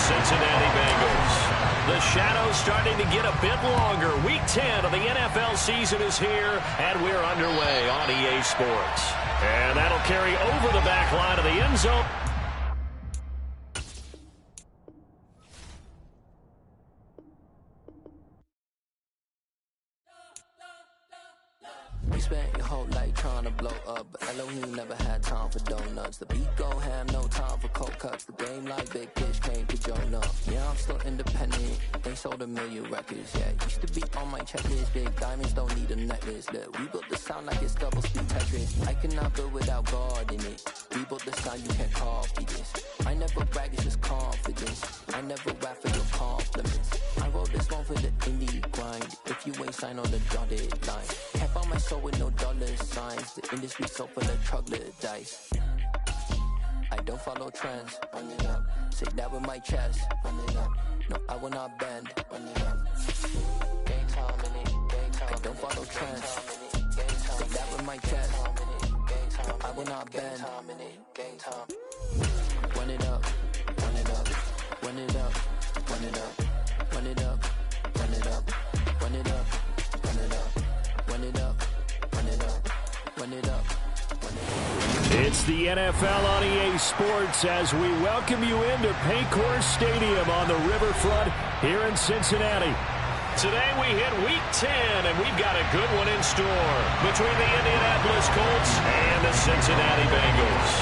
Cincinnati Bengals. The shadow's starting to get a bit longer. Week 10 of the NFL season is here, and we're underway on EA Sports. And that'll carry over the back line of the end zone. We spent your whole life trying to blow up, but Elohim never had time for donuts. The beat go ham, no time for cold cuts. The game like Big Fish came to Jonah. Yeah, I'm still independent. They sold 1 million records. Yeah, used to be on my checklist. Big diamonds don't need a necklace. Look, we built the sound like it's double speed Tetris. I cannot build without God in it. We built the sound, you can't copy this. I never brag, it's just confidence. I never rap for your compliments. I wrote this one for the indie grind. If you ain't signed on the dotted line, can't find my soul with no dollar signs. The industry so full of troglodytes. I don't follow trends. Run it up. Say that with my chest. Run it up. No, I will not bend. Run it up. Game time in it. Game time. I don't follow trends. Say that with my chest. No, I will not bend. Game time. Run it up. Run it up. Run it up. Run it up. Run it up. Run it up. Run it up. Run it up. Run it up. Run it up. Run it up. It's the NFL on EA Sports as we welcome you into Paycor Stadium on the riverfront here in Cincinnati. Today we hit Week 10, and we've got a good one in store between the Indianapolis Colts and the Cincinnati Bengals.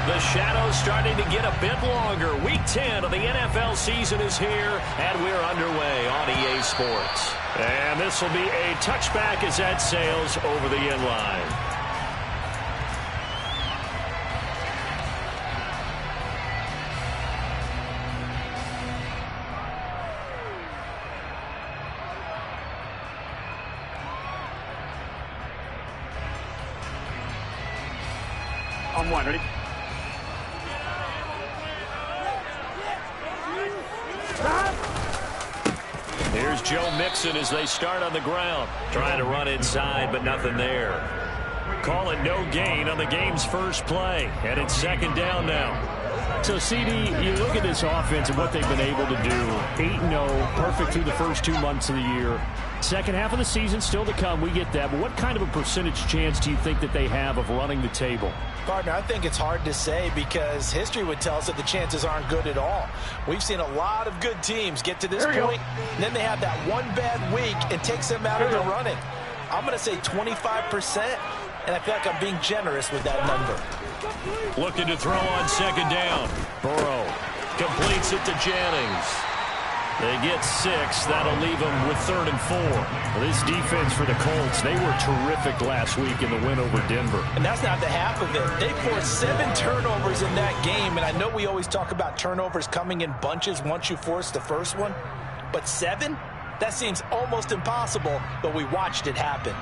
The shadow's starting to get a bit longer. Week 10 of the NFL season is here, and we're underway on EA Sports. And this will be a touchback as that sails over the end line. On one, ready? Here's Joe Mixon as they start on the ground. Trying to run inside, but nothing there. Call it no gain on the game's first play. And it's second down now. So, CD, you look at this offense and what they've been able to do. 8-0, perfect through the first 2 months of the year. Second half of the season still to come. We get that. But what kind of a percentage chance do you think that they have of running the table? Partner, I think it's hard to say because history would tell us that the chances aren't good at all. We've seen a lot of good teams get to this point, and then they have that one bad week and takes them out of the running. I'm going to say 25%, and I feel like I'm being generous with that number. Looking to throw on second down. Burrow completes it to Jennings. They get 6. That'll leave them with 3rd and 4. Well, this defense for the Colts, they were terrific last week in the win over Denver. And that's not the half of it. They forced 7 turnovers in that game, and I know we always talk about turnovers coming in bunches once you force the first one, but 7? That seems almost impossible, but we watched it happen.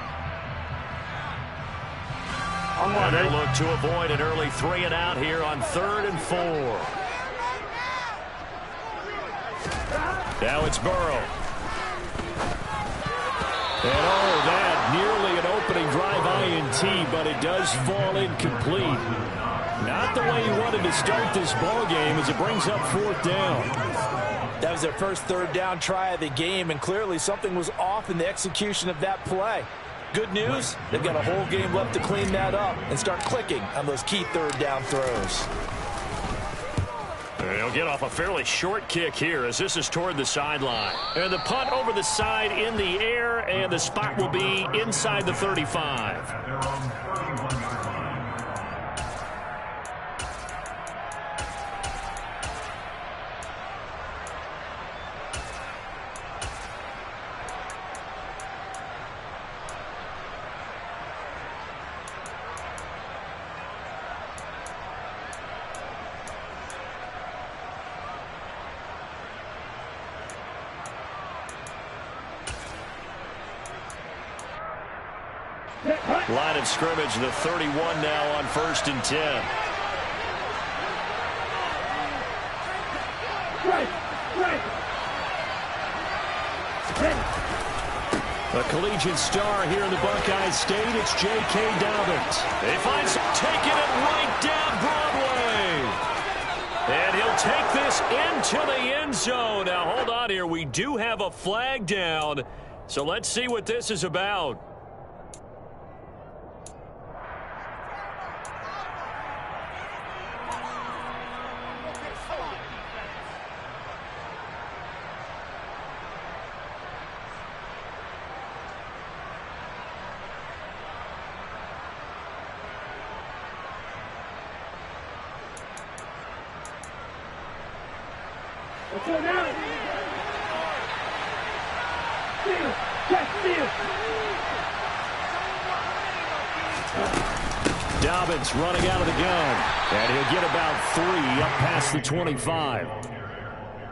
And they look to avoid an early 3 and out here on 3rd and 4. Now it's Burrow. And that nearly an opening drive INT, but it does fall incomplete. Not the way he wanted to start this ball game as it brings up 4th down. That was their first 3rd down try of the game, and clearly something was off in the execution of that play. Good news, they've got a whole game left to clean that up and start clicking on those key 3rd down throws. They'll get off a fairly short kick here as this is toward the sideline. And the punt over the side in the air, and the spot will be inside the 35. Line of scrimmage, the 31 now on 1st and 10. A collegiate star here in the Buckeye State, it's J.K. Dobbins. They find some taking it right down Broadway. And he'll will take this into the end zone. Now, hold on here. We do have a flag down, so let's see what this is about. Dobbins running out of the gun, and he'll get about 3 up past the 25.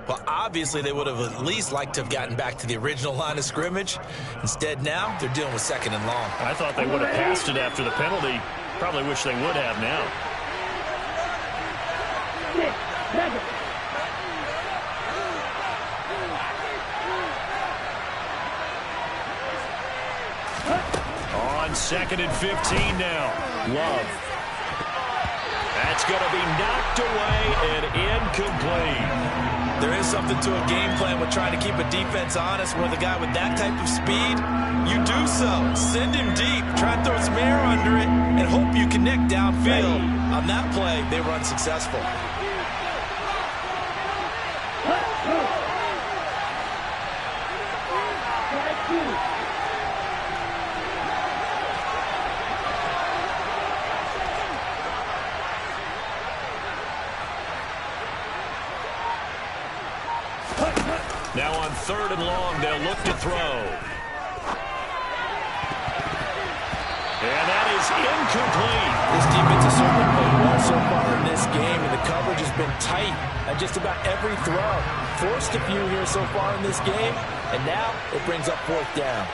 Well, obviously they would have at least liked to have gotten back to the original line of scrimmage. Instead, now they're dealing with 2nd and long. I thought they would have passed it after the penalty. Probably wish they would have now. On 2nd and 15 now. Love. That's going to be knocked away and incomplete. There is something to a game plan with trying to keep a defense honest. With a guy with that type of speed, you do so. Send him deep. Try and throw some air under it and hope you connect downfield. On that play, they were unsuccessful. Now on 3rd and long, they'll look to throw. And that is incomplete. This defense has certainly played well so far in this game, and the coverage has been tight at just about every throw. Forced a few here so far in this game, and now it brings up 4th down.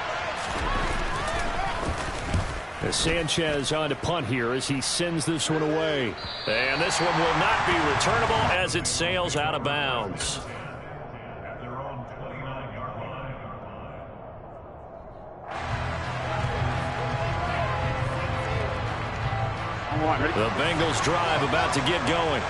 Sanchez on to punt here as he sends this one away. And this one will not be returnable as it sails out of bounds. The Bengals drive about to get going.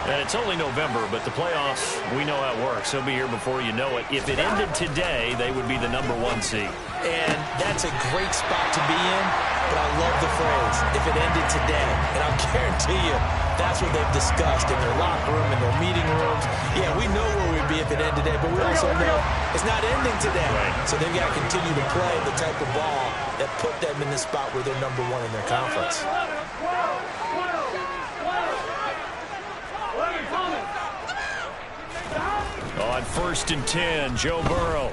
And it's only November, but the playoffs, we know how it works. They'll be here before you know it. If it ended today, they would be the #1 seed. And that's a great spot to be in, but I love the phrase, if it ended today. And I'll guarantee you, that's what they've discussed in their locker room, in their meeting rooms. Yeah, we know where we'd be if it ended today, but we also know it's not ending today. Right. So they've got to continue to play the type of ball that put them in the spot where they're #1 in their conference. On 1st and 10, Joe Burrow.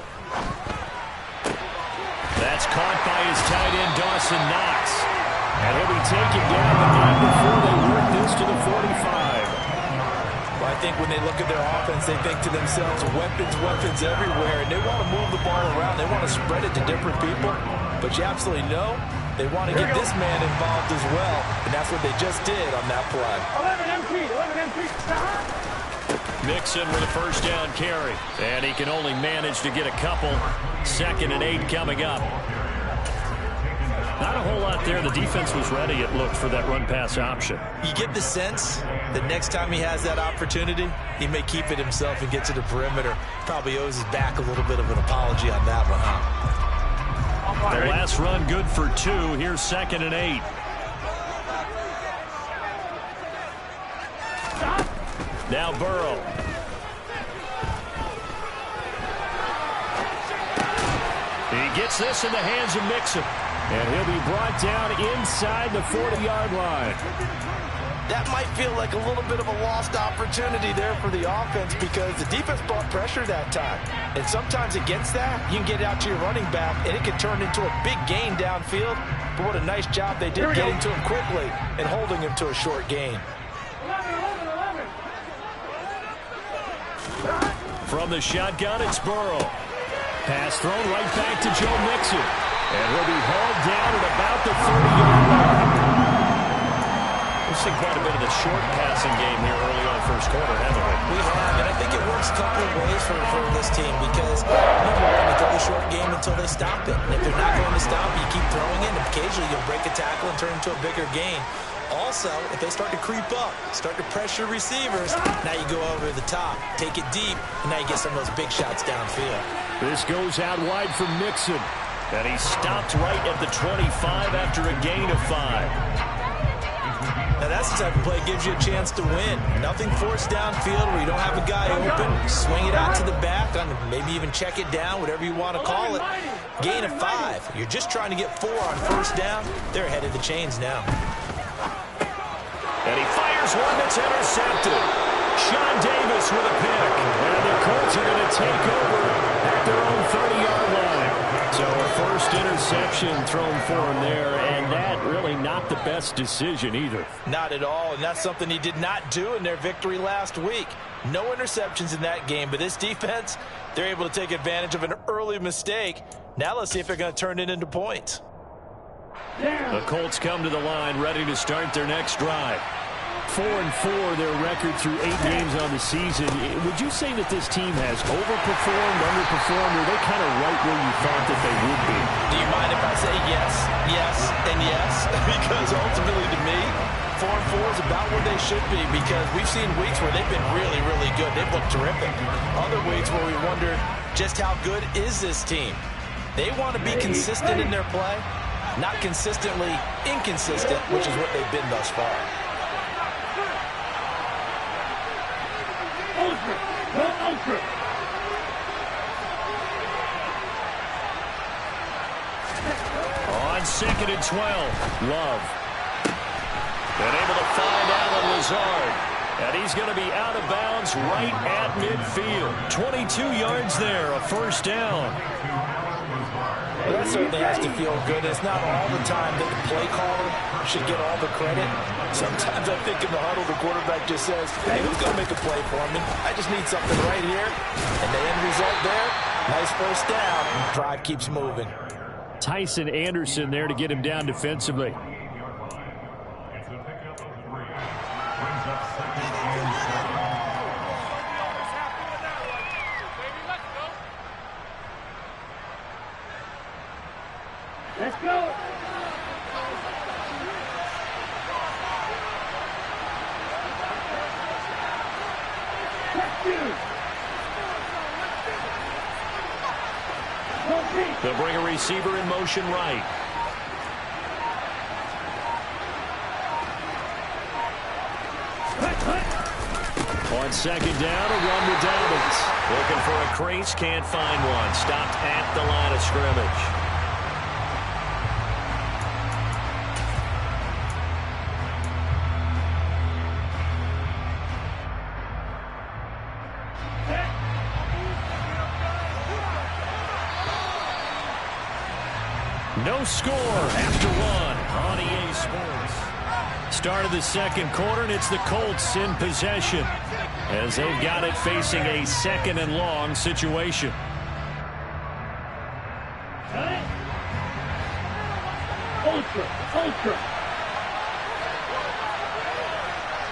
That's caught by his tight end, Dawson Knox. And he'll be taken down, but not before they work this to the 45. Well, I think when they look at their offense, they think to themselves, weapons everywhere, and they want to move the ball around. They want to spread it to different people, but you absolutely know they want to get this man involved as well, and that's what they just did on that play. 11 MP. Mixon with a 1st down carry. And he can only manage to get a couple. 2nd and 8 coming up. Not a whole lot there. The defense was ready, it looked, for that run-pass option. You get the sense that next time he has that opportunity, he may keep it himself and get to the perimeter. Probably owes his back a little bit of an apology on that one, huh? The last run good for 2. Here's 2nd and 8. Now Burrow. He gets this in the hands of Mixon. And he'll be brought down inside the 40-yard line. That might feel like a little bit of a lost opportunity there for the offense because the defense brought pressure that time. And sometimes against that, you can get out to your running back, and it can turn into a big gain downfield. But what a nice job they did getting to him quickly and holding him to a short gain. From the shotgun, it's Burrow. Pass thrown right back to Joe Mixon. And he'll be hauled down at about the 30-yard line. We've seen quite a bit of the short passing game here early on first quarter, haven't we? We have, and I think it works a couple of ways for this team because number one, you throw the short game until they stop it. And if they're not going to stop, you keep throwing it, and occasionally you'll break a tackle and turn into a bigger gain. Also, if they start to creep up, start to pressure receivers, now you go over the top, take it deep, and now you get some of those big shots downfield. This goes out wide for Mixon. And he stopped right at the 25 after a gain of 5. Now that's the type of play that gives you a chance to win. Nothing forced downfield where you don't have a guy open. Swing it out to the back, maybe even check it down, whatever you want to call it. Gain of 5. You're just trying to get 4 on first down. They're ahead of the chains now. And he fires one that's intercepted. Sean Davis with a pick. And the Colts are going to take over at their own 30-yard line. So a first interception thrown for him there, and that really not the best decision either. Not at all, and that's something he did not do in their victory last week. No interceptions in that game, but this defense, they're able to take advantage of an early mistake. Now let's see if they're going to turn it into points. The Colts come to the line ready to start their next drive. 4-4 their record through 8 games on the season. Would you say that this team has overperformed, underperformed, or are they kind of right where you thought that they would be? Do you mind if I say yes, yes, and yes? Because ultimately to me, 4-4 is about where they should be, because we've seen weeks where they've been really, really good. They've looked terrific. Other weeks where we wonder just how good is this team. They want to be consistent in their play, not consistently inconsistent, which is what they've been thus far. On 2nd and 12, Love. And able to find Allen Lazard. And he's going to be out of bounds right at midfield. 22 yards there, a first down. Well, that certainly has to feel good. It's not all the time that the play caller should get all the credit. Sometimes I think in the huddle, the quarterback just says, hey, who's going to make a play for me? I just need something right here. And the end result there, nice first down. Drive keeps moving. Tyson Anderson there to get him down defensively. Let's go. They'll bring a receiver in motion right. On 2nd down, a run to Dobbins. Looking for a crease, can't find one. Stopped at the line of scrimmage. No score after 1 on EA Sports. Start of the second quarter, and it's the Colts in possession as they've got it facing a 2nd and long situation. Ultra.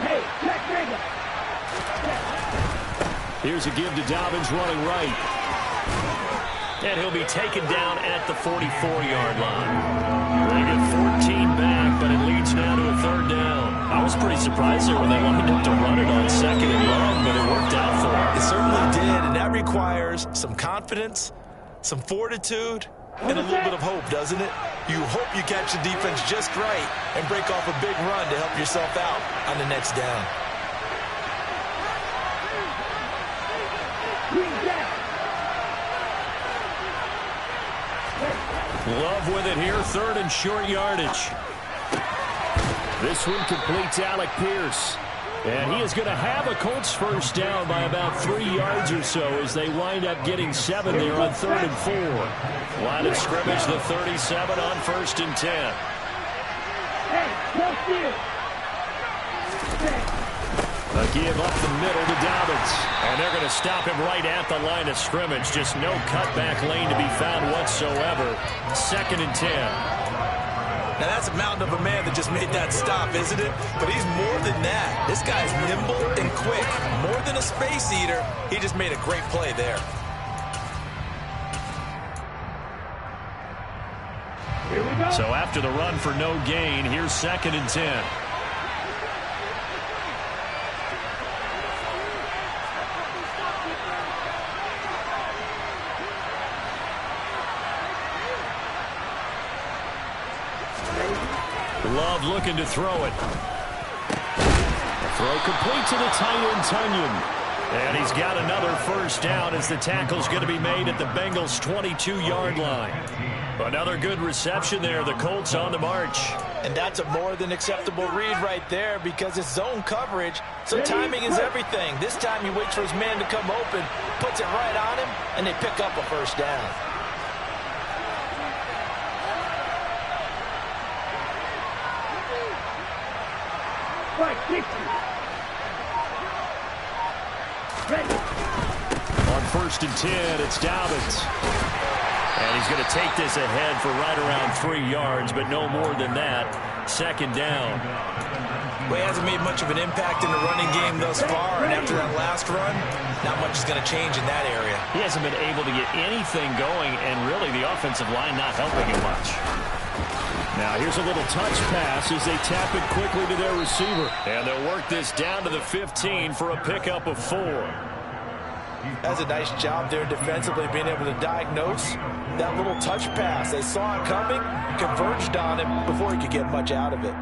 Hey, Here's a give to Dobbins running right. And he'll be taken down at the 44-yard line. They get 14 back, but it leads now to a 3rd down. I was pretty surprised there when they lined up to run it on 2nd and long, but it worked out for them. It certainly did, and that requires some confidence, some fortitude, and a little bit of hope, doesn't it? You hope you catch the defense just right and break off a big run to help yourself out on the next down. Love with it here, 3rd and short yardage. This one completes Alec Pierce. And he is going to have a Colts first down by about 3 yards or so as they wind up getting 7 there on 3rd and 4. Line of scrimmage, the 37 on 1st and 10. A give up the middle to Dobbins. And they're going to stop him right at the line of scrimmage. Just no cutback lane to be found whatsoever. 2nd and 10. Now, that's a mountain of a man that just made that stop, isn't it? But he's more than that. This guy's nimble and quick. More than a space eater, he just made a great play there. So after the run for no gain, here's 2nd and 10. Love looking to throw it. Throw complete to the tight end, Tunyon. And he's got another first down as the tackle's going to be made at the Bengals' 22-yard line. Another good reception there. The Colts on the march. And that's a more than acceptable read right there because it's zone coverage, so timing is everything. This time he waits for his man to come open, puts it right on him, and they pick up a first down. On 1st and 10, it's Dobbins. And he's going to take this ahead for right around 3 yards, but no more than that. 2nd down. Well, he hasn't made much of an impact in the running game thus far, and after that last run, not much is going to change in that area. He hasn't been able to get anything going, and really the offensive line not helping him much. Now here's a little touch pass as they tap it quickly to their receiver. And they'll work this down to the 15 for a pickup of 4. That's a nice job there defensively, being able to diagnose that little touch pass. They saw it coming, converged on him before he could get much out of it.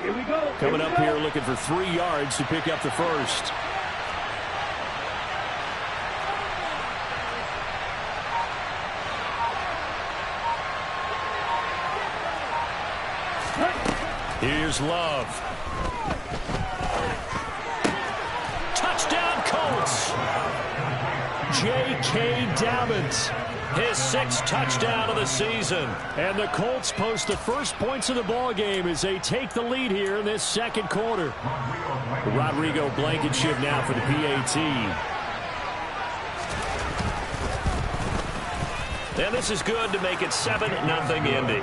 Here we go. Coming up here looking for 3 yards to pick up the first. Here's Love. Touchdown, Colts. J.K. Dobbins, his 6th touchdown of the season. And the Colts post the first points of the ball game as they take the lead here in this 2nd quarter. Rodrigo Blankenship now for the PAT. And this is good to make it 7-0 Indy.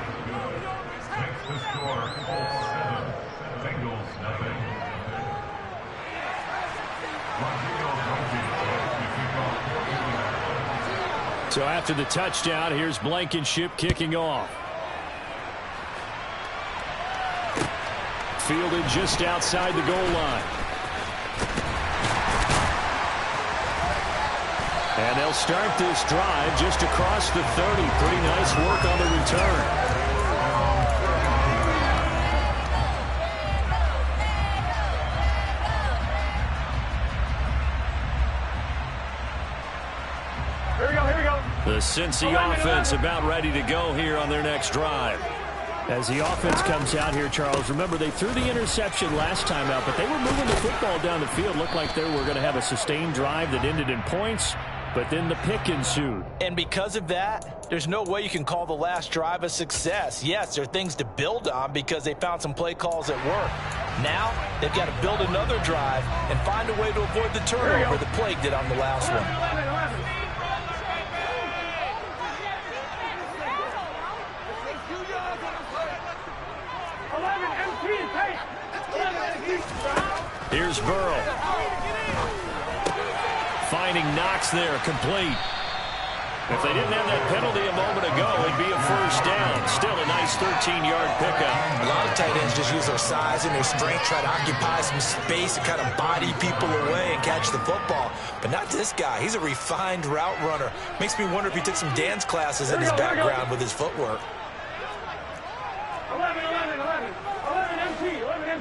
So after the touchdown, here's Blankenship kicking off. Fielded just outside the goal line. And they'll start this drive just across the 30. Pretty nice work on the return. The Cincy offense about ready to go here on their next drive. As the offense comes out here, Charles, remember they threw the interception last time out, but they were moving the football down the field. Looked like they were going to have a sustained drive that ended in points, but then the pick ensued. And because of that, there's no way you can call the last drive a success. Yes, there are things to build on because they found some play calls that work. Now, they've got to build another drive and find a way to avoid the turnover the Plague did on the last one. Here's Burrow. Finding Knox there, complete. If they didn't have that penalty a moment ago, it'd be a first down. Still a nice 13-yard pickup. A lot of tight ends just use their size and their strength, try to occupy some space and kind of body people away and catch the football. But not this guy. He's a refined route runner. Makes me wonder if he took some dance classes in his background with his footwork. 11 MC. 11.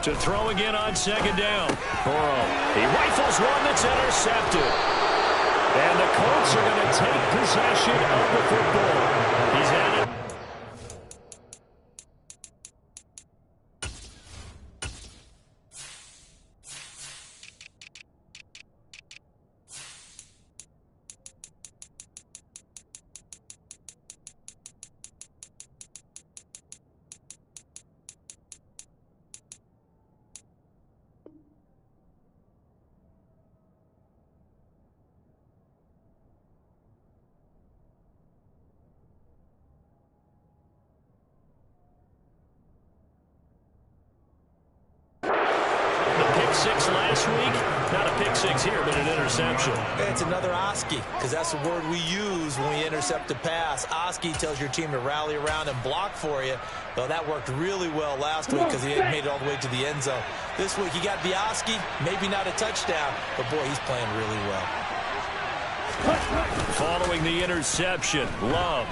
To throw again on 2nd down. Burrow. He rifles one that's intercepted. And the Colts are going to take possession of the football. He's had it. pick six last week. Not a pick six here, but an interception. It's another Oski, because that's the word we use when we intercept a pass. Oski tells your team to rally around and block for you. Well, that worked really well last week because he made it all the way to the end zone. This week, he got the Oski, maybe not a touchdown, but boy, he's playing really well. Following the interception, Love.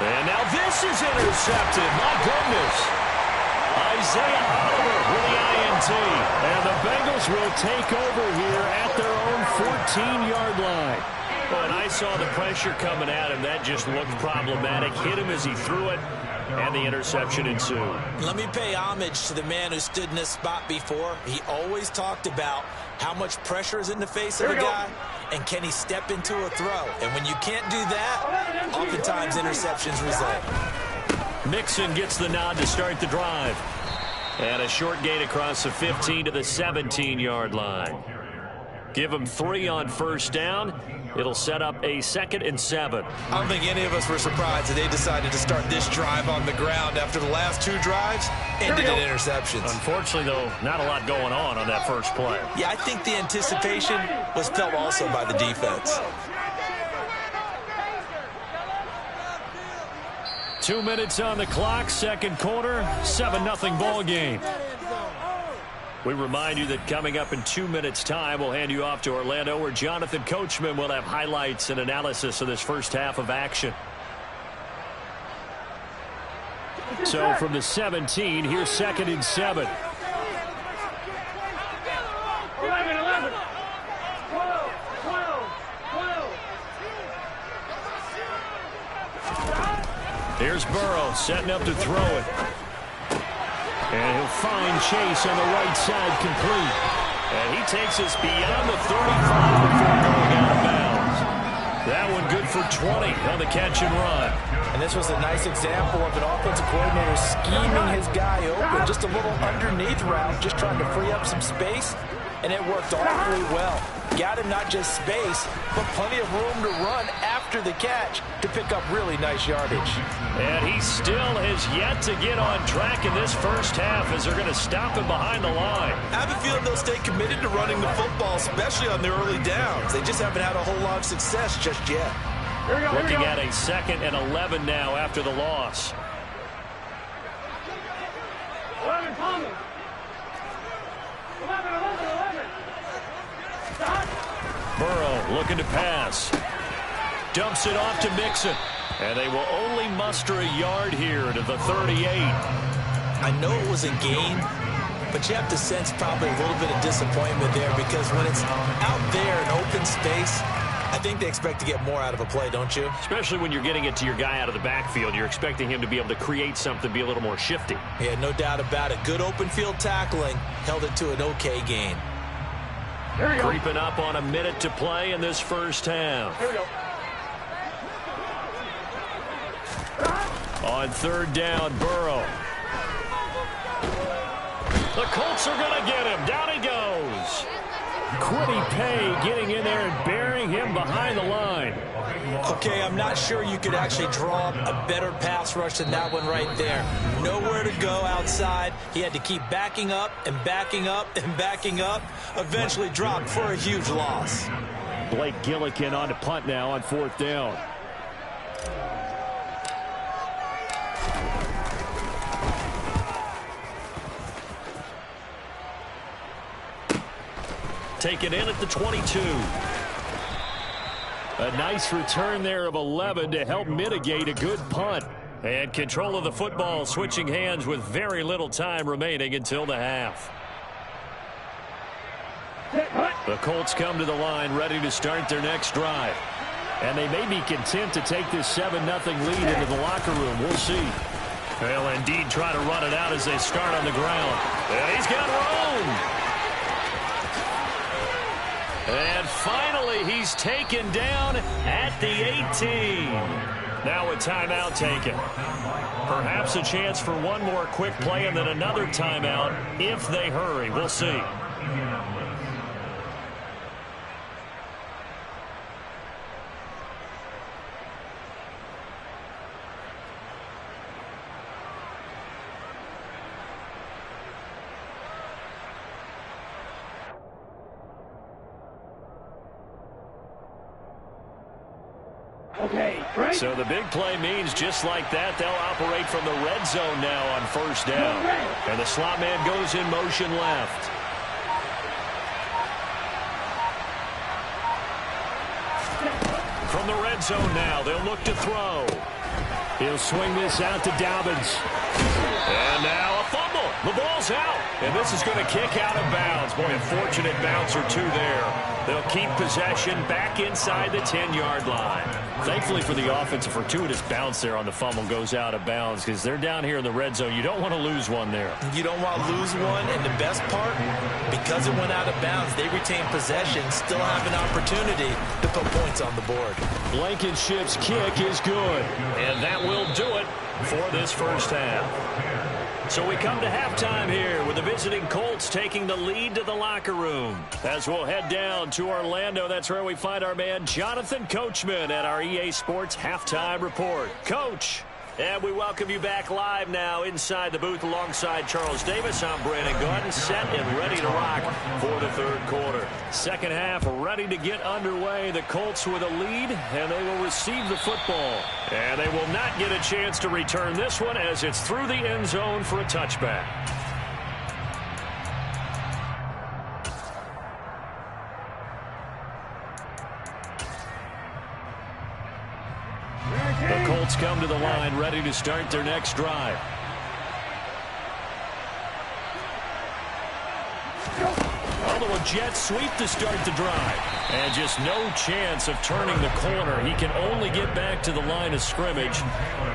And now this is intercepted. My goodness. Isaiah Oliver with the INT. And the Bengals will take over here at their own 14-yard line. Well, and I saw the pressure coming at him. That just looked problematic. Hit him as he threw it, and the interception ensued. Let me pay homage to the man who stood in this spot before. He always talked about how much pressure is in the face of a guy, and can he step into a throw. And when you can't do that, oftentimes interceptions result. Mixon gets the nod to start the drive. And a short gain across the 15 to the 17-yard line. Give him 3 on first down. It'll set up a 2nd and 7. I don't think any of us were surprised that they decided to start this drive on the ground after the last 2 drives ended in interceptions. Unfortunately, though, not a lot going on that first play. Yeah, I think the anticipation was felt also by the defense. 2 minutes on the clock, second quarter, 7-0 ball game. We remind you that coming up in 2 minutes' time, we'll hand you off to Orlando, where Jonathan Coachman will have highlights and analysis of this first half of action. So from the 17, here's 2nd and 7. 11, 11. 12, 12, 12. Here's Burrow setting up to throw it. And he'll find Chase on the right side, complete. And he takes us beyond the 35 before going out of bounds. That one good for 20 on the catch and run. And this was a nice example of an offensive coordinator scheming his guy open. Just a little underneath route, just trying to free up some space. And it worked awfully well. Got him not just space, but plenty of room to run after the catch to pick up really nice yardage. And he still has yet to get on track in this first half as they're going to stop him behind the line. I have a feeling they'll stay committed to running the football, especially on the early downs. They just haven't had a whole lot of success just yet. Looking at a 2nd and 11 now after the loss. 11, Thomas. 11, 11, 11. Burrow looking to pass. Dumps it off to Mixon. And they will only muster a yard here to the 38. I know it was a gain, but you have to sense probably a little bit of disappointment there, because when it's out there in open space, I think they expect to get more out of a play, don't you? Especially when you're getting it to your guy out of the backfield. You're expecting him to be able to create something, be a little more shifty. Yeah, no doubt about it. Good open field tackling held it to an okay gain. Creeping up on a minute to play in this first half. Here we go. On 3rd down, Burrow. The Colts are going to get him. Down he goes. Kwity Paye getting in there and burying him behind the line. Okay, I'm not sure you could actually draw a better pass rush than that one right there. Nowhere to go outside. He had to keep backing up and backing up and backing up. Eventually dropped for a huge loss. Blake Gillikin on to punt now on 4th down. Taken in at the 22. A nice return there of 11 to help mitigate a good punt. And control of the football switching hands with very little time remaining until the half. The Colts come to the line ready to start their next drive. And they may be content to take this 7-0 lead into the locker room. We'll see. They'll indeed try to run it out as they start on the ground. And he's got room. And finally, he's taken down at the 18. Now a timeout taken. Perhaps a chance for one more quick play and then another timeout if they hurry. We'll see. Okay, right. So the big play means just like that, they'll operate from the red zone now on first down. And the slot man goes in motion left. From the red zone now, they'll look to throw. He'll swing this out to Dobbins. And now a fumble. The ball's out. And this is going to kick out of bounds. Boy, a fortunate bounce or two there. They'll keep possession back inside the 10-yard line. Thankfully for the offense, a fortuitous bounce there on the fumble goes out of bounds because they're down here in the red zone. You don't want to lose one there. You don't want to lose one, and the best part, because it went out of bounds, they retain possession, still have an opportunity to put points on the board. Blankenship's kick is good, and that will do it for this first half. So we come to halftime here with the visiting Colts taking the lead to the locker room. As we'll head down to Orlando, that's where we find our man Jonathan Coachman at our EA Sports Halftime Report. Coach, and we welcome you back live now inside the booth alongside Charles Davis. I'm Brandon Gaudin, set and ready to rock for the third quarter. Second half ready to get underway. The Colts with a lead, and they will receive the football. And they will not get a chance to return this one as it's through the end zone for a touchback. The Colts come to the line ready to start their next drive. Although a jet sweep to start the drive. And just no chance of turning the corner. He can only get back to the line of scrimmage.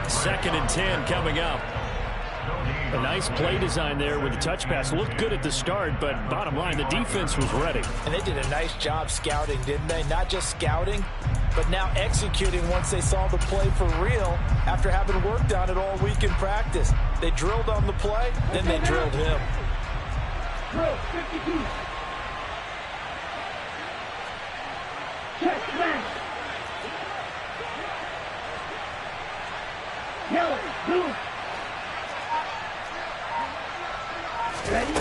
2nd and 10 coming up. A nice play design there with the touch pass. Looked good at the start, but bottom line, the defense was ready. And they did a nice job scouting, didn't they? Not just scouting, but now executing once they saw the play for real after having worked on it all week in practice. They drilled on the play, then they drilled him. Drill 52. Check smash. Yellow, blue. Ready?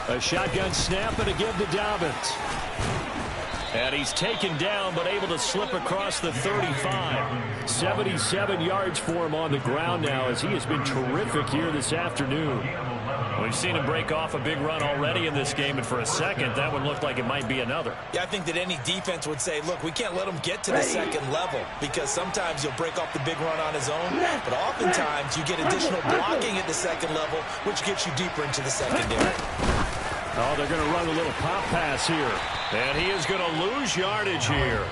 A shotgun snap and again to Dobbins. And he's taken down but able to slip across the 35. 77 yards for him on the ground now as he has been terrific here this afternoon. We've seen him break off a big run already in this game, and for a second, that one looked like it might be another. Yeah, I think that any defense would say, look, we can't let him get to the second level because sometimes he'll break off the big run on his own, but oftentimes you get additional blocking at the second level, which gets you deeper into the secondary. Oh, they're going to run a little pop pass here, and he is going to lose yardage here.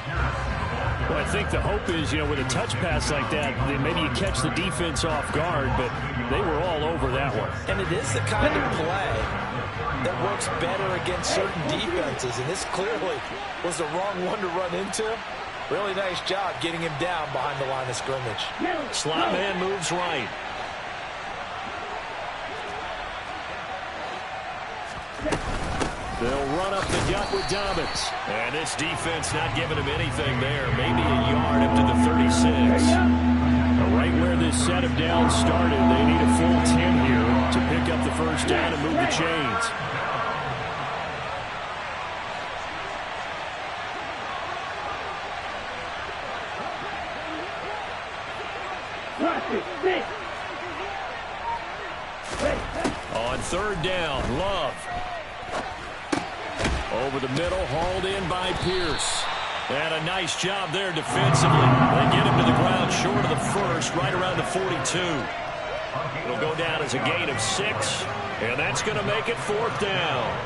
Well, I think the hope is, with a touch pass like that, maybe you catch the defense off guard, but they were all over that one. And it is the kind of play that works better against certain defenses, and this clearly was the wrong one to run into. Really nice job getting him down behind the line of scrimmage. Slot man moves right. They'll run up the gut with Dobbins. And this defense not giving him anything there. Maybe a yard up to the 36. Right where this set of downs started, they need a full 10 here to pick up the first down and move the chains. On third down, Love. Over the middle, hauled in by Pierce. And a nice job there defensively. They get him to the ground short of the first, right around the 42. It'll go down as a gain of 6, and that's going to make it 4th down.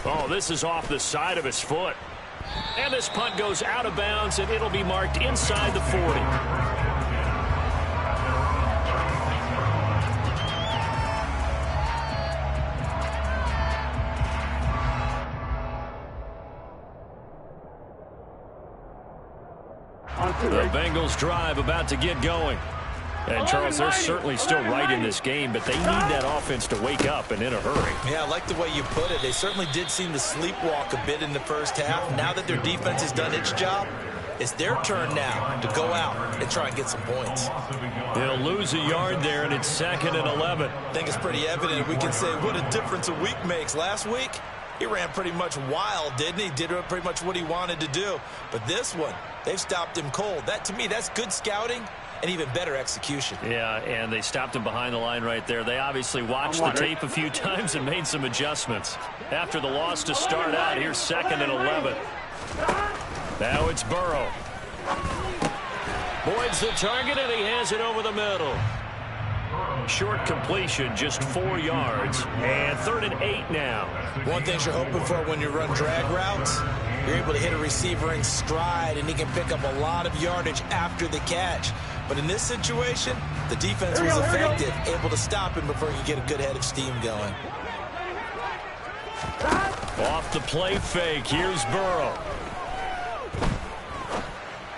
Oh, this is off the side of his foot. And this punt goes out of bounds, and it'll be marked inside the 40. The Bengals drive about to get going. And, Charles, they're certainly still right in this game, but they need that offense to wake up and in a hurry. Yeah, I like the way you put it. They certainly did seem to sleepwalk a bit in the first half. Now that their defense has done its job, it's their turn now to go out and try and get some points. They'll lose a yard there, and it's 2nd and 11. I think it's pretty evident. We can say what a difference a week makes. Last week, he ran pretty much wild, didn't he? Did pretty much what he wanted to do. But this one, they've stopped him cold. That, to me, that's good scouting and even better execution. Yeah, and they stopped him behind the line right there. They obviously watched the tape a few times and made some adjustments. After the loss to start out, here's 2nd and 11. Now it's Burrow. Boyd's the target, and he has it over the middle. Short completion, just 4 yards. And 3rd and 8 now. One thing you're hoping for when you run drag routes, you're able to hit a receiver in stride, and he can pick up a lot of yardage after the catch. But in this situation, the defense was effective, able to stop him before he could get a good head of steam going. Off the play fake, here's Burrow.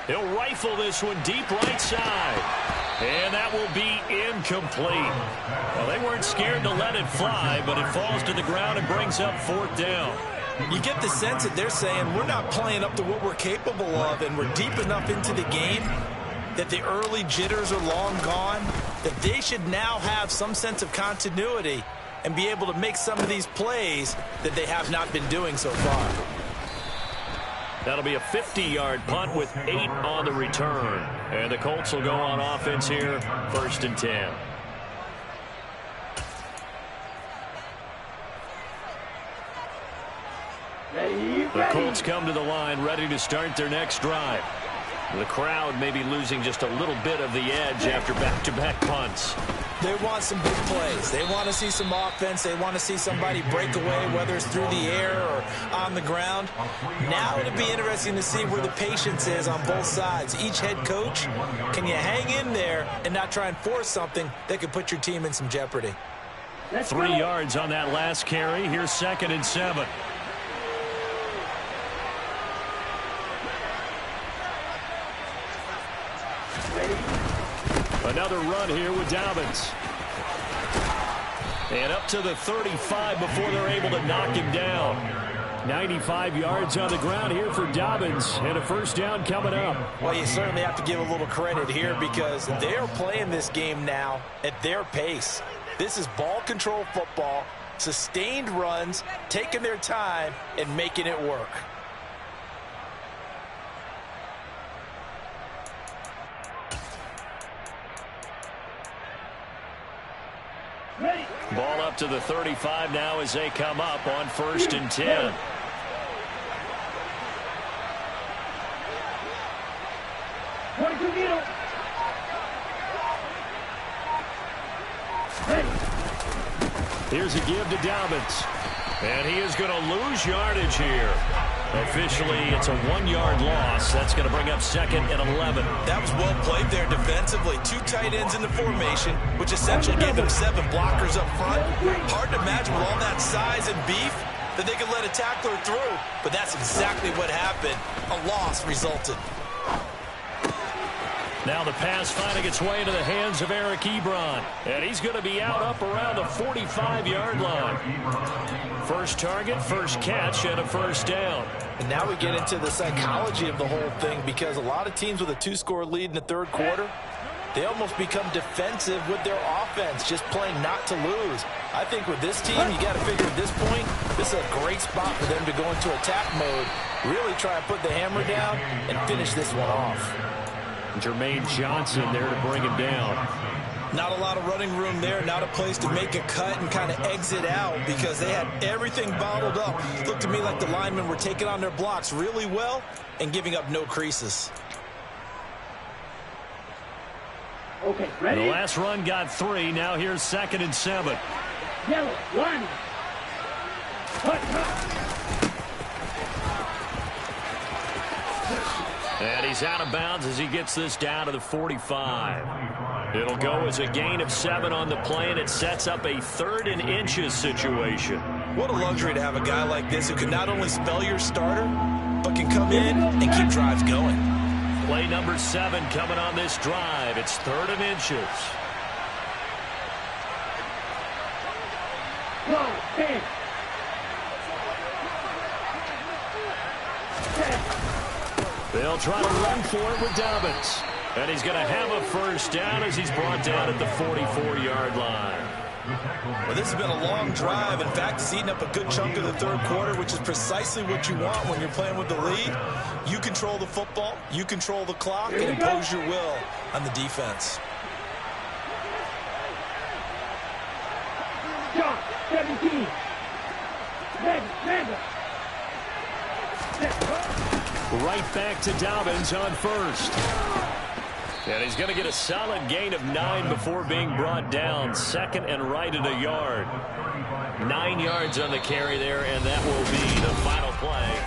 He'll rifle this one deep right side. And that will be incomplete. Well, they weren't scared to let it fly, but it falls to the ground and brings up 4th down. You get the sense that they're saying we're not playing up to what we're capable of, and we're deep enough into the game that the early jitters are long gone, that they should now have some sense of continuity and be able to make some of these plays that they have not been doing so far. That'll be a 50-yard punt with 8 on the return. And the Colts will go on offense here, 1st and 10. The Colts come to the line ready to start their next drive. The crowd may be losing just a little bit of the edge after back-to-back punts. They want some big plays. They want to see some offense. They want to see somebody break away, whether it's through the air or on the ground. Now it'll be interesting to see where the patience is on both sides. Each head coach, can you hang in there and not try and force something that could put your team in some jeopardy? 3 yards on that last carry. Here's 2nd and 7. Another run here with Dobbins. And up to the 35 before they're able to knock him down. 95 yards on the ground here for Dobbins, and a 1st down coming up. Well, you certainly have to give a little credit here because they are playing this game now at their pace. This is ball control football, sustained runs, taking their time, and making it work. Ball up to the 35 now as they come up on 1st and 10. Here's a give to Dobbins. And he is going to lose yardage here. Officially, it's a 1-yard loss. That's going to bring up 2nd and 11. That was well played there defensively. 2 tight ends in the formation, which essentially gave them 7 blockers up front. Hard to imagine with all that size and beef that they could let a tackler through. But that's exactly what happened. A loss resulted. Now the pass finding its way into the hands of Eric Ebron. And he's going to be out up around the 45-yard line. First target, first catch, and a 1st down. And now we get into the psychology of the whole thing because a lot of teams with a 2-score lead in the 3rd quarter, they almost become defensive with their offense, just playing not to lose. I think with this team, you got to figure at this point, this is a great spot for them to go into attack mode, really try and put the hammer down and finish this one off. Jermaine Johnson there to bring him down. Not a lot of running room there, not a place to make a cut and kind of exit out because they had everything bottled up. It looked to me like the linemen were taking on their blocks really well and giving up no creases. Okay, ready? The last run got 3. Now here's 2nd and 7. Yellow, 1. And he's out of bounds as he gets this down to the 45. It'll go as a gain of 7 on the play, and it sets up a 3rd and inches situation. What a luxury to have a guy like this who can not only spell your starter, but can come in and keep drives going. Play number 7 coming on this drive. It's 3rd and inches. Go, 10. They'll try to run for it with Dobbins. And he's going to have a 1st down as he's brought down at the 44-yard line. Well, this has been a long drive. In fact, it's eaten up a good chunk of the third quarter, which is precisely what you want when you're playing with the lead. You control the football, you control the clock, and impose your will on the defense. John, 17. Mega. Right back to Dobbins on first. And he's going to get a solid gain of 9 before being brought down. Second and right at a yard. 9 yards on the carry there, and that will be the final play.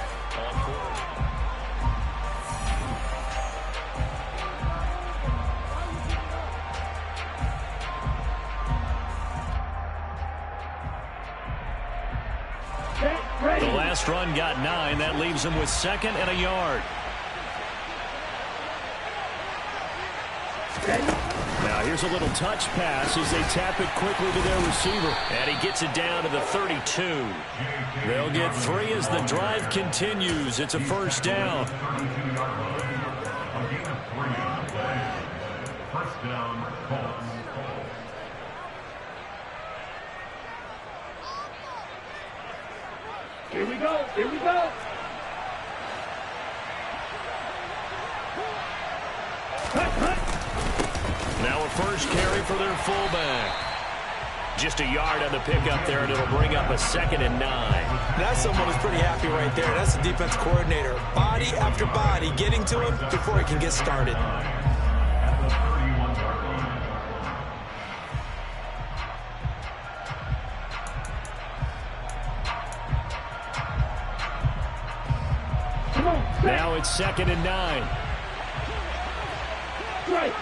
The last run got 9. That leaves him with second and a yard. Now here's a little touch pass as they tap it quickly to their receiver. And he gets it down to the 32. They'll get 3 as the drive continues. It's a first down. First down, Colts. Here we go. Now a first carry for their fullback. Just a yard on the pickup there, and it'll bring up a second and 9. That's someone who's pretty happy right there. That's the defense coordinator. Body after body, getting to him before he can get started. Now it's second and 9. Right.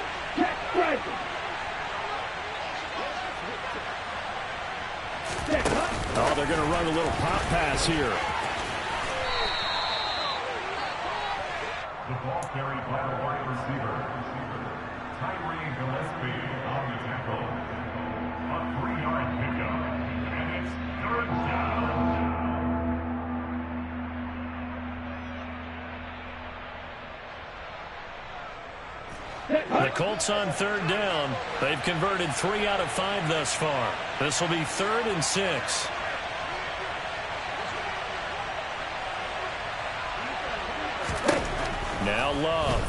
Oh, they're going to run a little pop pass here. The ball carried by the wide receiver. Tyree Gillespie on the tackle. A 3-yard pickup. And it's third down. The Colts on third down. They've converted 3 out of 5 thus far. This will be 3rd and 6. Now Love.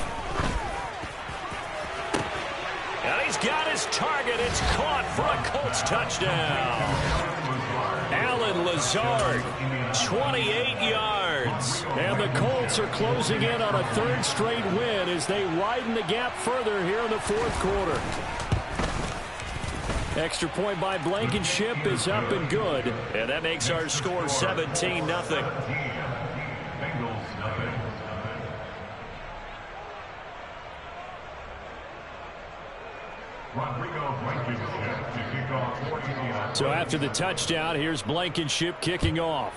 And he's got his target. It's caught for a Colts touchdown. Allen Lazard, 28 yards. And the Colts are closing in on a 3rd straight win as they widen the gap further here in the 4th quarter. Extra point by Blankenship is up and good. And that makes our score 17-0. So after the touchdown, here's Blankenship kicking off.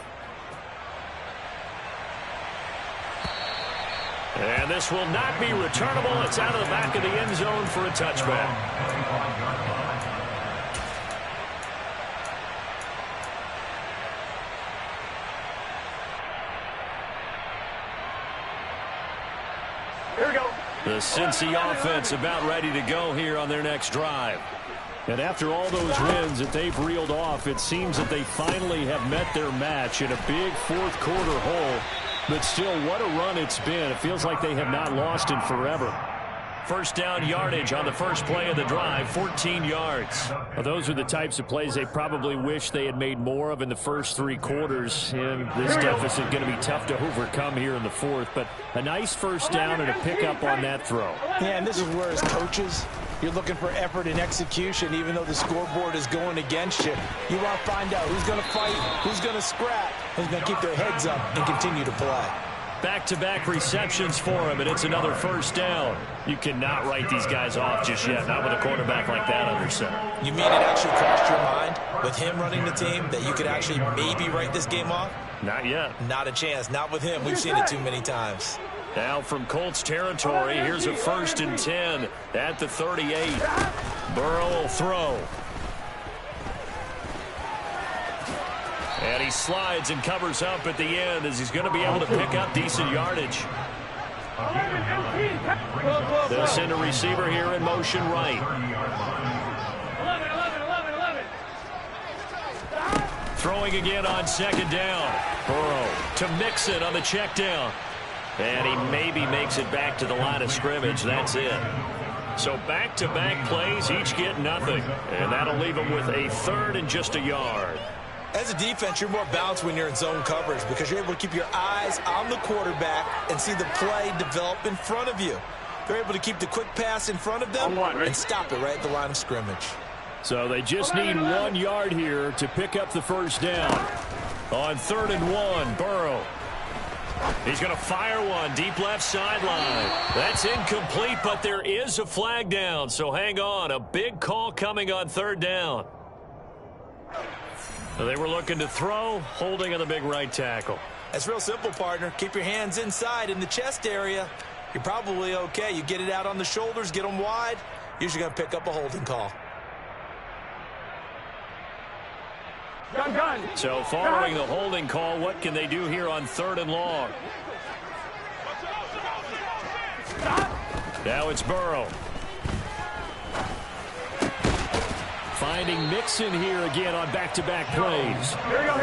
And this will not be returnable. It's out of the back of the end zone for a touchback. Here we go. The Cincy offense about ready to go here on their next drive. And after all those wins that they've reeled off, it seems that they finally have met their match in a big 4th quarter hole. But still, what a run it's been. It feels like they have not lost in forever. First down yardage on the first play of the drive, 14 yards. Well, those are the types of plays they probably wish they had made more of in the first 3 quarters. And this deficit going to be tough to overcome here in the 4th. But a nice first down and a pickup on that throw. Yeah, and this is where as coaches, you're looking for effort and execution, even though the scoreboard is going against you. You want to find out who's going to fight, who's going to scrap, who's going to keep their heads up and continue to play. Back-to-back receptions for him, and it's another first down. You cannot write these guys off just yet, not with a quarterback like that under center. You mean it actually crossed your mind with him running the team that you could actually maybe write this game off? Not yet. Not a chance. Not with him. We've seen it too many times. Now from Colts territory, here's a 1st and 10 at the 38. Burrow will throw. And he slides and covers up at the end as he's going to be able to pick up decent yardage. They'll send a receiver here in motion right. 11. Throwing again on second down. Burrow to Mixon on the check down. And he maybe makes it back to the line of scrimmage. That's it. So back-to-back plays, each get nothing. And that'll leave them with a third and just a yard. As a defense, you're more balanced when you're in zone coverage because you're able to keep your eyes on the quarterback and see the play develop in front of you. They're able to keep the quick pass in front of them and stop it right at the line of scrimmage. So they just need 1 yard here to pick up the first down. On 3rd and 1, Burrow. He's going to fire one deep left sideline. That's incomplete, but there is a flag down, so hang on. A big call coming on 3rd down. They were looking to throw, holding on the big right tackle. That's real simple, partner. Keep your hands inside in the chest area. You're probably okay. You get it out on the shoulders, get them wide. Usually going to pick up a holding call. Gun. So following the holding call, what can they do here on 3rd and long? Now it's Burrow. Finding Mixon here again on back-to-back plays. Here we go.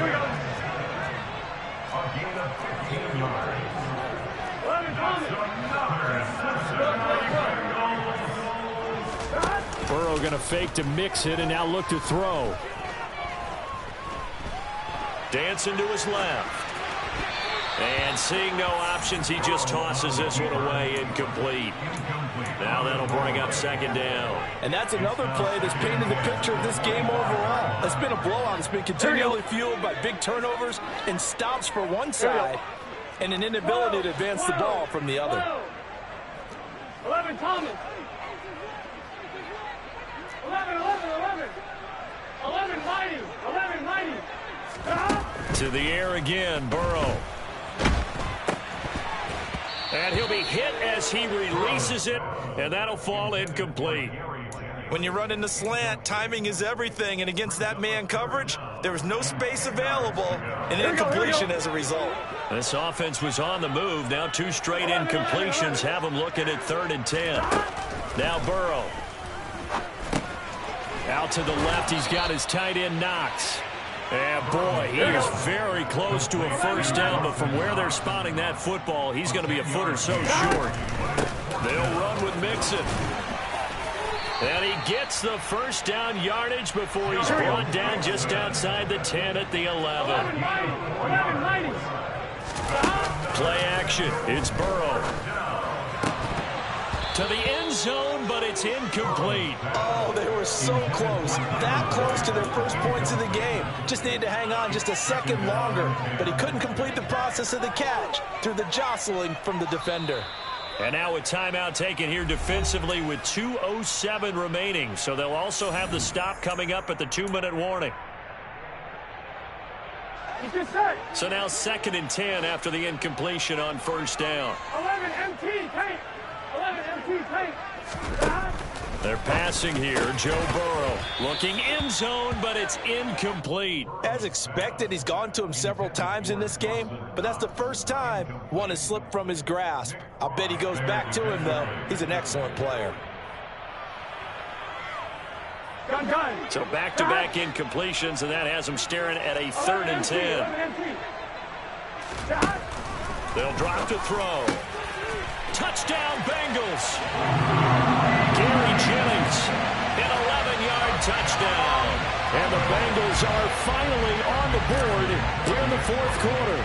A gain of 15 yards. 11 Thomas. Burrow going to fake to Mixon and now look to throw. Dancing to his left. And seeing no options, he just tosses this one away, incomplete. Now that'll bring up 2nd down. And that's another play that's painted the picture of this game overall. It's been a blowout. It's been continually fueled by big turnovers and stops for one side and an inability to advance the ball from the other. 11 Thomas. 11 Mighty. To the air again, Burrow. And he'll be hit as he releases it, and that'll fall incomplete. When you run in the slant, timing is everything, and against that man coverage, there was no space available, and incompletion as a result. This offense was on the move. Now 2 straight incompletions have them looking at 3rd and 10. Now Burrow. Out to the left, he's got his tight end Knox. And boy, he is very close to a first down, but from where they're spotting that football, he's going to be a foot or so short. They'll run with Mixon. And he gets the first down yardage before he's brought down just outside the 10 at the 11. Play action. It's Burrow. To the end zone, but it's incomplete. Oh, they were so close. That close to their first points of the game. Just needed to hang on just a second longer, but he couldn't complete the process of the catch through the jostling from the defender. And now a timeout taken here defensively with 2:07 remaining. So they'll also have the stop coming up at the 2-minute warning. So now 2nd and 10 after the incompletion on first down. 11 MT tank. They're passing here. Joe Burrow looking end zone, but it's incomplete. As expected, he's gone to him several times in this game, but that's the first time one has slipped from his grasp. I'll bet he goes back to him, though. He's an excellent player. Gun. So back-to-back incompletions, and that has him staring at a 3rd and 10. They'll drop to throw. Touchdown, Bengals. Gary Jennings, an 11-yard touchdown. And the Bengals are finally on the board here in the 4th quarter.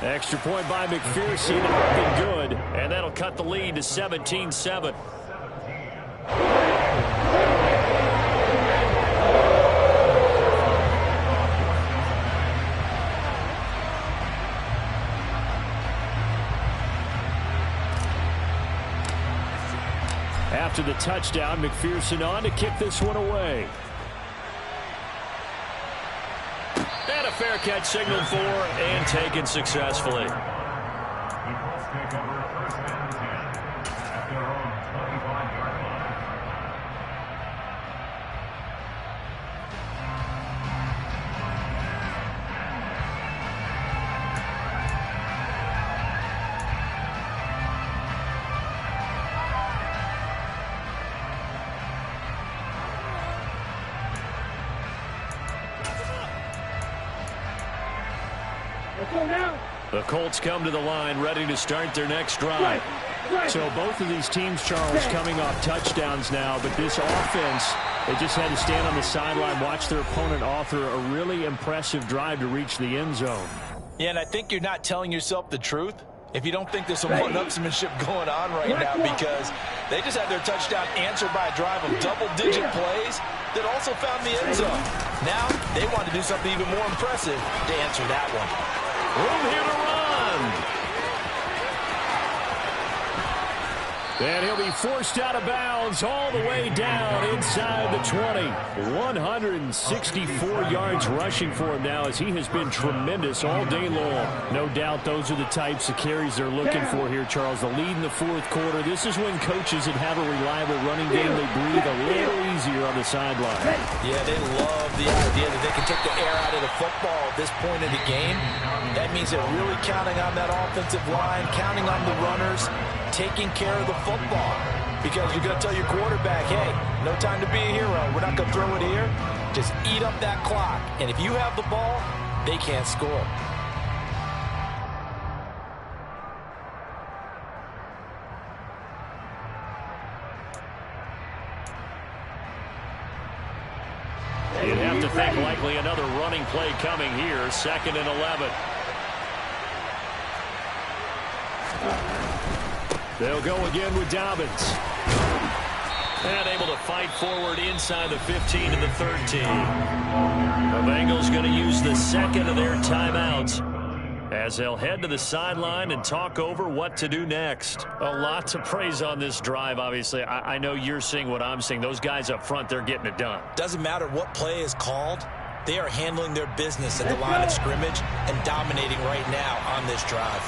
Extra point by McPherson, nothing good. And that'll cut the lead to 17-7. After the touchdown, McPherson on to kick this one away. And a fair catch signaled for and taken successfully. The Colts come to the line, ready to start their next drive. So both of these teams, Charles, coming off touchdowns now, but this offense, they just had to stand on the sideline, watch their opponent author a really impressive drive to reach the end zone. Yeah, and I think you're not telling yourself the truth if you don't think there's some one-upsmanship going on right now, because they just had their touchdown answered by a drive of double-digit plays that also found the end zone. Now they want to do something even more impressive to answer that one. Room here to run. And he'll be forced out of bounds all the way down inside the 20. 164 yards rushing for him now, as he has been tremendous all day long. No doubt those are the types of carries they're looking for here, Charles. The lead in the fourth quarter. This is when coaches that have a reliable running game, they breathe a little easier on the sideline. Yeah, they love the idea that they can take the air out of the football at this point in the game. That means they're really counting on that offensive line, counting on the runners, taking care of the football, because you're going to tell your quarterback, hey, no time to be a hero. We're not going to throw it here. Just eat up that clock. And if you have the ball, they can't score. You'd have to think likely another running play coming here. 2nd and 11. They'll go again with Dobbins. And able to fight forward inside the 15 to the 13. The Bengals going to use the second of their timeouts as they'll head to the sideline and talk over what to do next. A lot to praise on this drive, obviously. I know you're seeing what I'm seeing. Those guys up front, they're getting it done. Doesn't matter what play is called. They are handling their business at the line of scrimmage and dominating right now on this drive.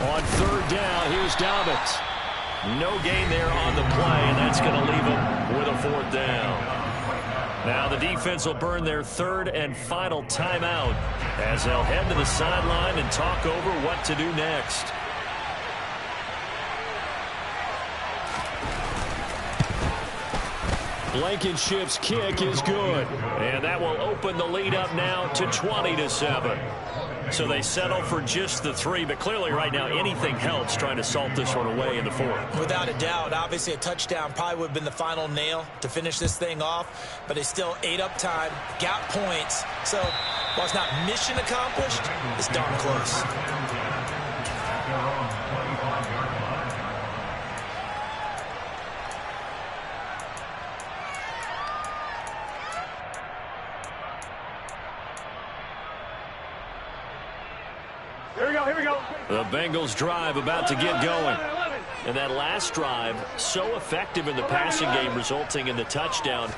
On 3rd down, here's Dobbins. No gain there on the play, and that's going to leave him with a 4th down. Now the defense will burn their 3rd and final timeout as they'll head to the sideline and talk over what to do next. Blankenship's kick is good, and that will open the lead up now to 20-7. So they settle for just the 3, but clearly right now anything helps trying to salt this one away in the 4th. Without a doubt, obviously a touchdown probably would have been the final nail to finish this thing off, but they still ate up time, got points. So while it's not mission accomplished, it's darn close. Here we go. The Bengals drive about to get going. And that last drive, so effective in the passing game, resulting in the touchdown.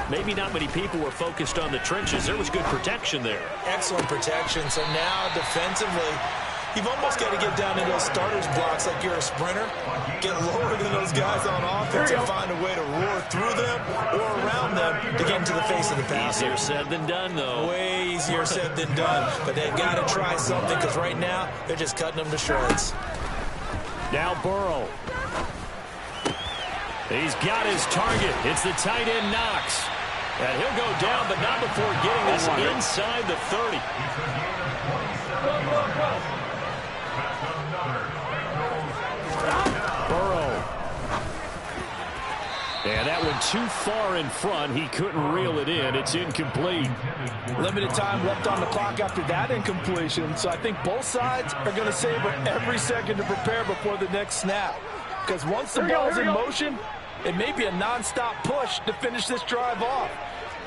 Maybe not many people were focused on the trenches. There was good protection there. Excellent protection. So now defensively, you've almost got to get down into those starters blocks like you're a sprinter. Get lower than those guys on offense and find a way to roar through them or around them to get into the face of the passer. Easier said than done, though. Way easier said than done. But they've got to try something, because right now they're just cutting them to shreds. Now Burrow. He's got his target. It's the tight end Knox. And he'll go down, but not before getting this inside the 30. Burrow. And that one too far in front. He couldn't reel it in. It's incomplete. Limited time left on the clock after that incompletion. So I think both sides are going to savor every second to prepare before the next snap. Because once the ball's in motion, it may be a nonstop push to finish this drive off.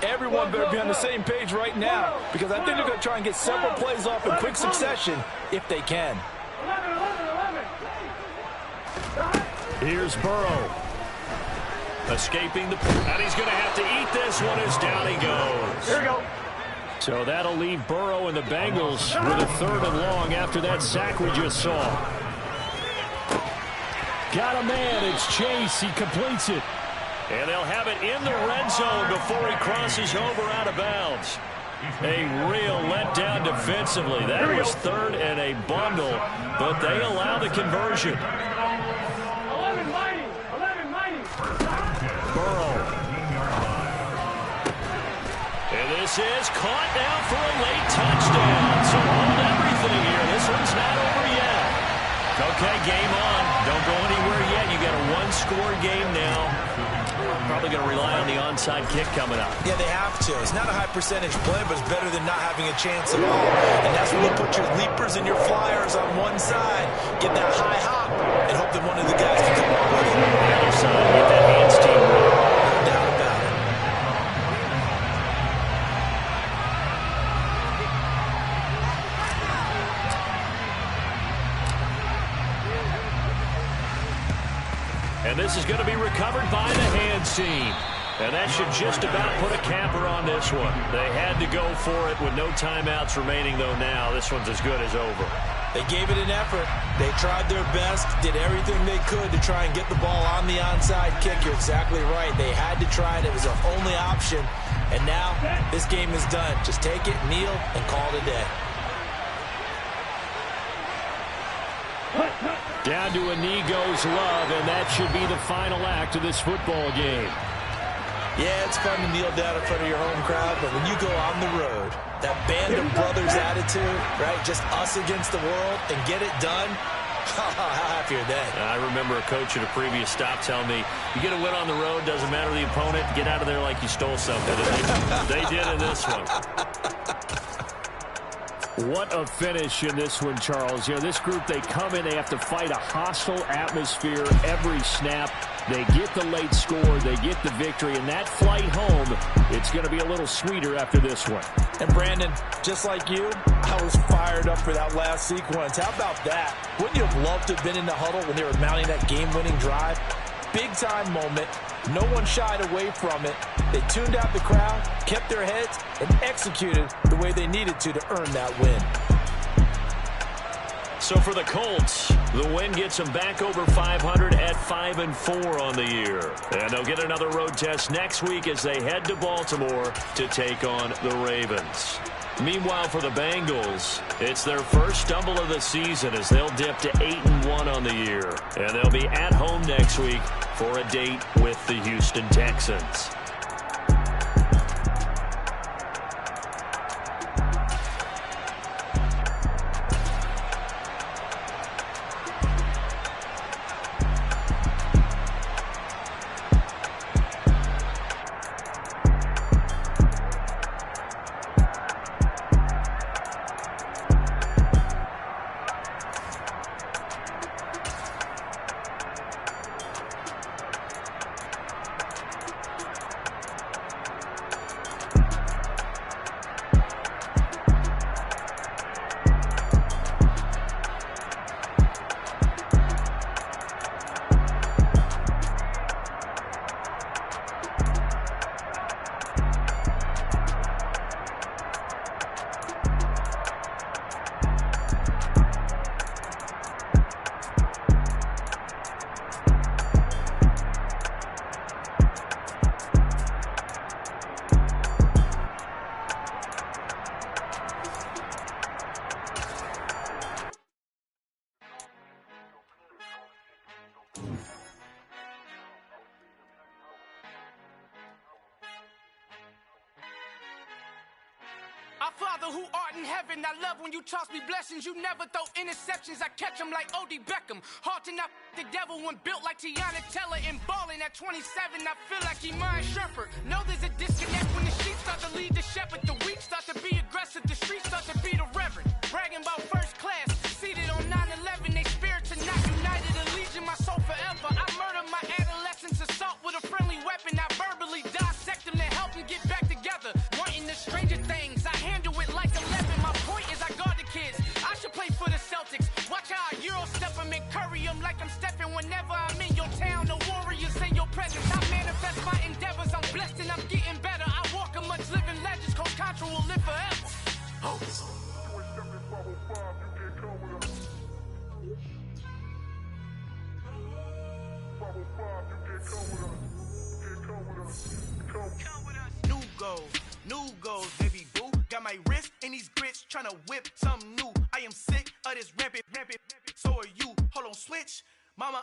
Everyone better be on the same page right now, because I think they're going to try and get several plays off in quick succession if they can. Here's Burrow. Escaping the... And he's going to have to eat this one as down he goes. Here we go. So that'll leave Burrow and the Bengals with a 3rd and long after that sack we just saw. Got a man. It's Chase. He completes it. And they'll have it in the red zone before he crosses over out of bounds. A real letdown defensively. That was 3rd and a bundle, but they allow the conversion. 11-90. is caught now for a late touchdown. So hold everything here. This one's not over yet. Okay, game on. Don't go anywhere yet. You got a one-score game now. Probably going to rely on the onside kick coming up. Yeah, they have to. It's not a high-percentage play, but it's better than not having a chance at all. And that's when you put your leapers and your flyers on one side, get that high hop, and hope that one of the guys can come up with it. The other side, get that hands team right. No doubt about it. And this is going to be recovered by the hands team. And that should just about put a capper on this one. They had to go for it with no timeouts remaining, though now this one's as good as over. They gave it an effort. They tried their best, did everything they could to try and get the ball on the onside kick. You're exactly right. They had to try it. It was their only option. And now this game is done. Just take it, kneel, and call it a day. Down to a knee goes Love, and that should be the final act of this football game. Yeah, it's fun to kneel down in front of your home crowd, but when you go on the road, that band of brothers attitude, right, just us against the world, and get it done, how happy are they? I remember a coach at a previous stop telling me, you get a win on the road, doesn't matter the opponent, get out of there like you stole something. They did in this one. What a finish in this one, Charles. You know, this group, they come in, they have to fight a hostile atmosphere every snap. They get the late score, they get the victory, and that flight home, it's going to be a little sweeter after this one. And Brandon, just like you, I was fired up for that last sequence. How about that? Wouldn't you have loved to have been in the huddle when they were mounting that game-winning drive? Big-time moment. No one shied away from it. They tuned out the crowd, kept their heads, and executed the way they needed to earn that win. So for the Colts, the win gets them back over 500 at 5-4 on the year. And they'll get another road test next week as they head to Baltimore to take on the Ravens. Meanwhile, for the Bengals, it's their first stumble of the season as they'll dip to 8-1 on the year. And they'll be at home next week for a date with the Houston Texans. Our Father who art in heaven, I love when you toss me blessings. You never throw interceptions, I catch them like O.D. Beckham. Hard to not the devil when built like Tiana Teller and balling at 27. I feel like Iman Shumpert. Know there's a disconnect when the sheep start to lead the shepherd. The weak start to be aggressive, the streets start to be the reverend. Bragging about first class, seated on 9/11. They spirits are not united, allegiance my soul forever. I murder my adolescence, assault with a friendly weapon. I verbally dissect them to help them get back together. Wanting the stranger things, I handle it like 11. My point is I guard the kids. I should play for the Celtics. Watch how I Euro step them and curry them like I'm stepping whenever I'm in your town. The Warriors in your presence. I manifest my endeavors. I'm blessed and I'm getting better. I walk amongst living legends. Coach Contra will live forever. Oh. New goals, baby boo. Got my wrist in these grits, tryna whip something new. I am sick of this rampant. So are you. Hold on, switch. Mama,